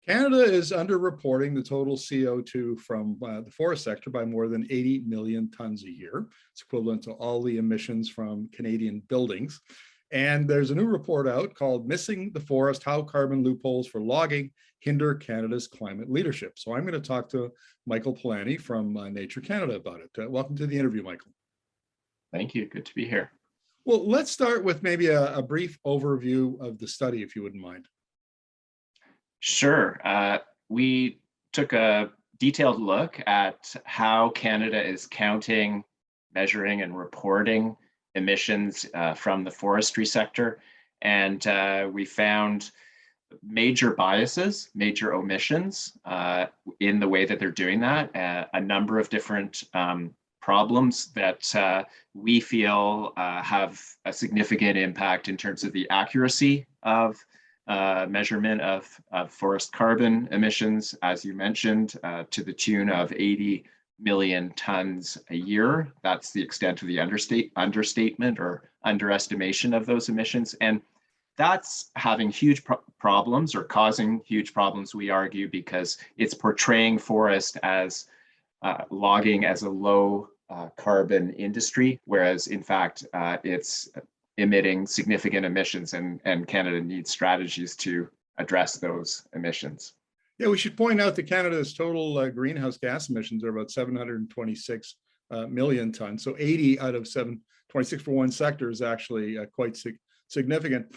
Canada is underreporting the total CO2 from the forest sector by more than 80 million tons a year. It's equivalent to all the emissions from Canadian buildings. And there's a new report out called Missing the Forest, How Carbon Loopholes for Logging Hinder Canada's Climate Leadership. So I'm going to talk to Michael Polanyi from Nature Canada about it. Welcome to the interview, Michael. Thank you. Good to be here. Well, let's start with maybe a brief overview of the study, if you wouldn't mind. Sure. We took a detailed look at how Canada is counting, measuring, and reporting emissions from the forestry sector. And we found major biases, major omissions in the way that they're doing that, a number of different problems that we feel have a significant impact in terms of the accuracy of measurement of forest carbon emissions, as you mentioned, to the tune of 80 million tons a year. That's the extent of the understatement or underestimation of those emissions. And that's having huge problems, or causing huge problems, we argue, because it's portraying forest as logging as a low carbon industry, whereas in fact it's emitting significant emissions, and Canada needs strategies to address those emissions. Yeah, we should point out that Canada's total greenhouse gas emissions are about 726 million tons. So 80 out of 726 for one sector is actually quite significant.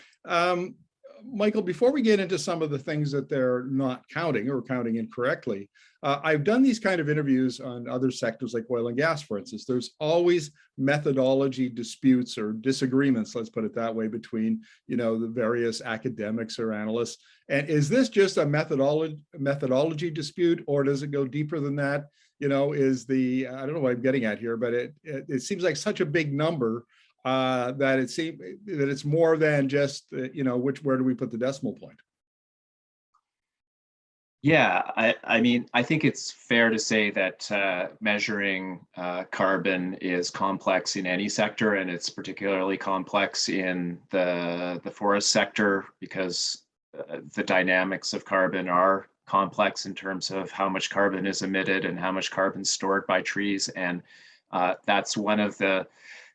Michael, before we get into some of the things that they're not counting or counting incorrectly, I've done these kind of interviews on other sectors like oil and gas, for instance. There's always methodology disputes or disagreements, let's put it that way, between, the various academics or analysts. And is this just a methodology dispute, or does it go deeper than that? I don't know what I'm getting at here, but it seems like such a big number that it seems that it's more than just, where do we put the decimal point? Yeah, I think it's fair to say that measuring carbon is complex in any sector, and it's particularly complex in the forest sector because the dynamics of carbon are complex in terms of how much carbon is emitted and how much carbon is stored by trees. And that's one of the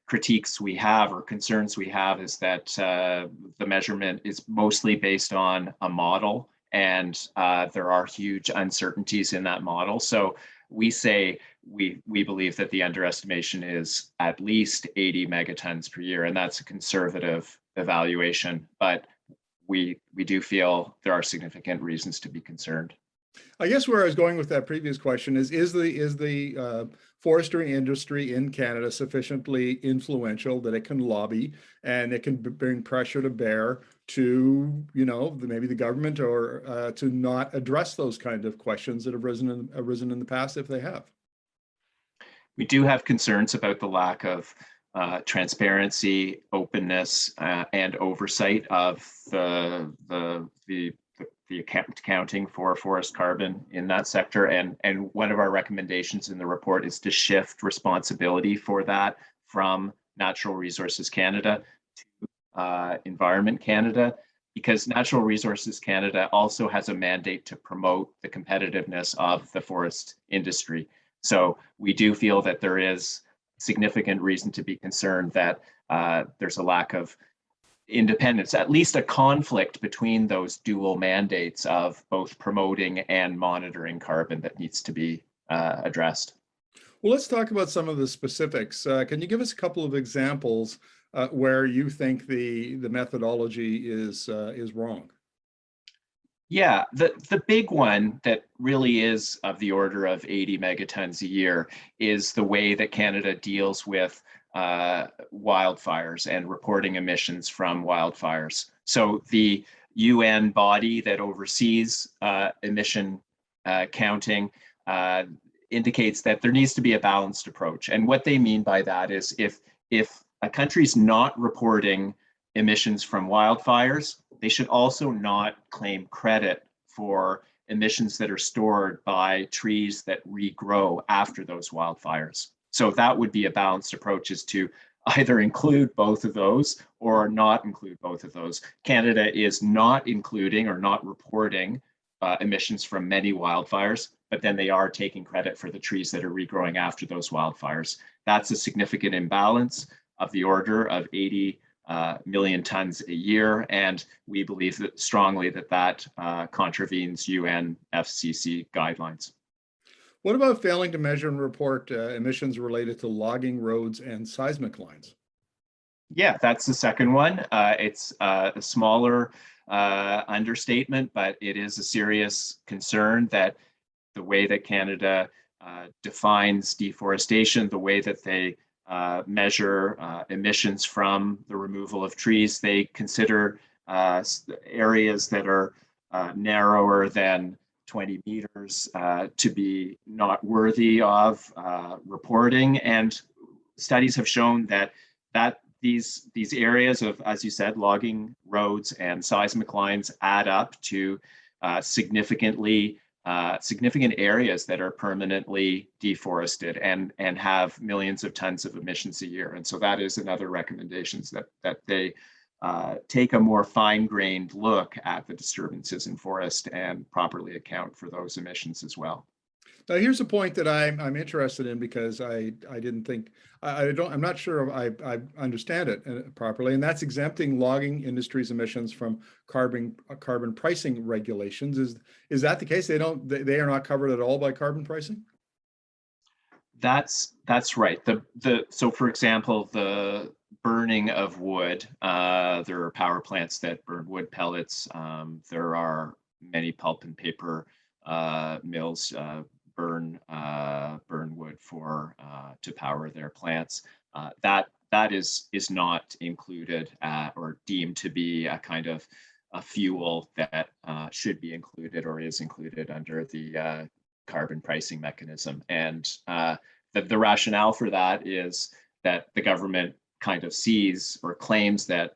critiques we have, or concerns we have, is that the measurement is mostly based on a model, and there are huge uncertainties in that model. So we say we believe that the underestimation is at least 80 megatons per year, and that's a conservative evaluation, but we do feel there are significant reasons to be concerned. I guess where I was going with that previous question is the forestry industry in Canada sufficiently influential that it can lobby and it can bring pressure to bear to, maybe the government, or to not address those kind of questions that have arisen in the past, if they have? We do have concerns about the lack of transparency, openness, and oversight of the accounting for forest carbon in that sector. And one of our recommendations in the report is to shift responsibility for that from Natural Resources Canada to Environment Canada, because Natural Resources Canada also has a mandate to promote the competitiveness of the forest industry. So we do feel that there is significant reason to be concerned that there's a lack of independence, at least a conflict between those dual mandates of both promoting and monitoring carbon that needs to be addressed. Well, let's talk about some of the specifics. Can you give us a couple of examples where you think the methodology is wrong? Yeah, the big one that really is of the order of 80 megatons a year is the way that Canada deals with wildfires and reporting emissions from wildfires. So the UN body that oversees emission counting indicates that there needs to be a balanced approach. And what they mean by that is if a country's not reporting emissions from wildfires, they should also not claim credit for emissions that are stored by trees that regrow after those wildfires. So that would be a balanced approach, is to either include both of those or not include both of those. Canada is not including or not reporting emissions from many wildfires, but then they are taking credit for the trees that are regrowing after those wildfires. That's a significant imbalance of the order of 80 million tons a year, and we believe that strongly that contravenes UN FCC guidelines. What about failing to measure and report emissions related to logging, roads, and seismic lines? Yeah, that's the second one. It's a smaller understatement, but it is a serious concern that the way that Canada defines deforestation, the way that they measure emissions from the removal of trees, they consider areas that are narrower than 20 meters to be not worthy of reporting. And studies have shown that these areas of, as you said, logging, roads, and seismic lines add up to significant areas that are permanently deforested and have millions of tons of emissions a year. And so that is another recommendation, that they take a more fine-grained look at the disturbances in forest and properly account for those emissions as well. Now, here's a point that I'm interested in, because I'm not sure if I understand it properly, and that's exempting logging industry's emissions from carbon pricing regulations. Is that the case? They are not covered at all by carbon pricing? That's right. So for example, the burning of wood, there are power plants that burn wood pellets. There are many pulp and paper mills burn wood to power their plants. That is not included or deemed to be a kind of a fuel that should be included or is included under the carbon pricing mechanism. And the rationale for that is that the government kind of sees or claims that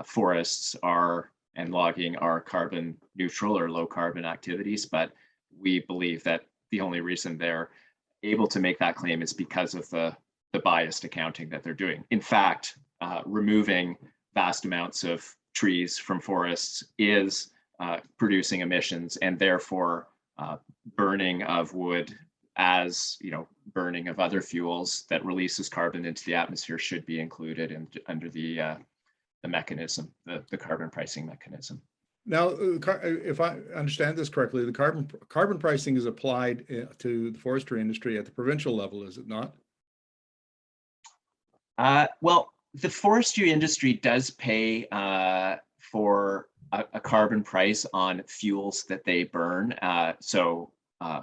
forests and logging are carbon neutral or low carbon activities, but we believe that the only reason they're able to make that claim is because of the biased accounting that they're doing. In fact, removing vast amounts of trees from forests is producing emissions, and therefore burning of wood, as burning of other fuels that releases carbon into the atmosphere, should be included under the mechanism, the carbon pricing mechanism. Now, if I understand this correctly, the carbon pricing is applied to the forestry industry at the provincial level, is it not? Well, the forestry industry does pay for a carbon price on fuels that they burn. So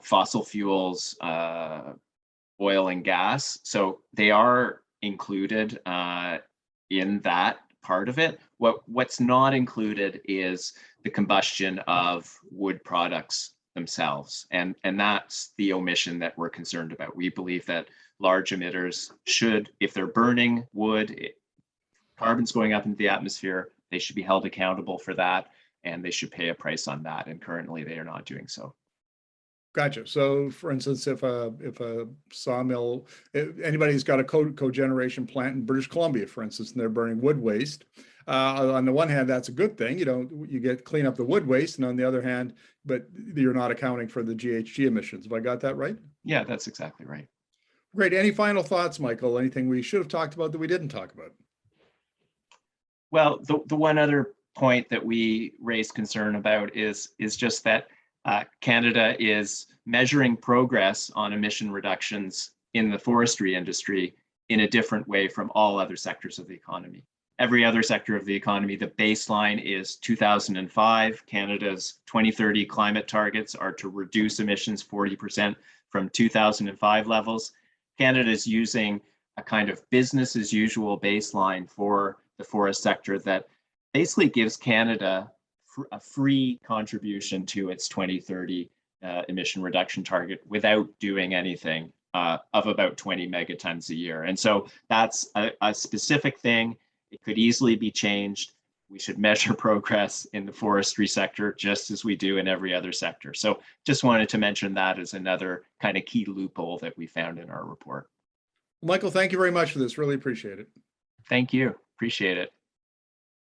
fossil fuels, oil and gas. So they are included in that part of it. What's not included is the combustion of wood products themselves. And that's the omission that we're concerned about. We believe that large emitters should, if they're burning wood, carbon's going up into the atmosphere, they should be held accountable for that, and they should pay a price on that. And currently they are not doing so. Gotcha. So, for instance, if a sawmill, anybody who's got a cogeneration plant in British Columbia, for instance, and they're burning wood waste, on the one hand, that's a good thing. You clean up the wood waste, and on the other hand, but you're not accounting for the GHG emissions. Have I got that right? Yeah, that's exactly right. Great. Any final thoughts, Michael? Anything we should have talked about that we didn't talk about? Well, the one other point that we raised concern about is just that Canada is measuring progress on emission reductions in the forestry industry in a different way from all other sectors of the economy. Every other sector of the economy, the baseline is 2005. Canada's 2030 climate targets are to reduce emissions 40% from 2005 levels. Canada is using a kind of business as usual baseline for the forest sector that basically gives Canada a free contribution to its 2030 emission reduction target without doing anything of about 20 megatons a year. And so that's a specific thing. It could easily be changed. We should measure progress in the forestry sector just as we do in every other sector. So just wanted to mention that as another kind of key loophole that we found in our report. Michael, thank you very much for this. Really appreciate it. Thank you. Appreciate it.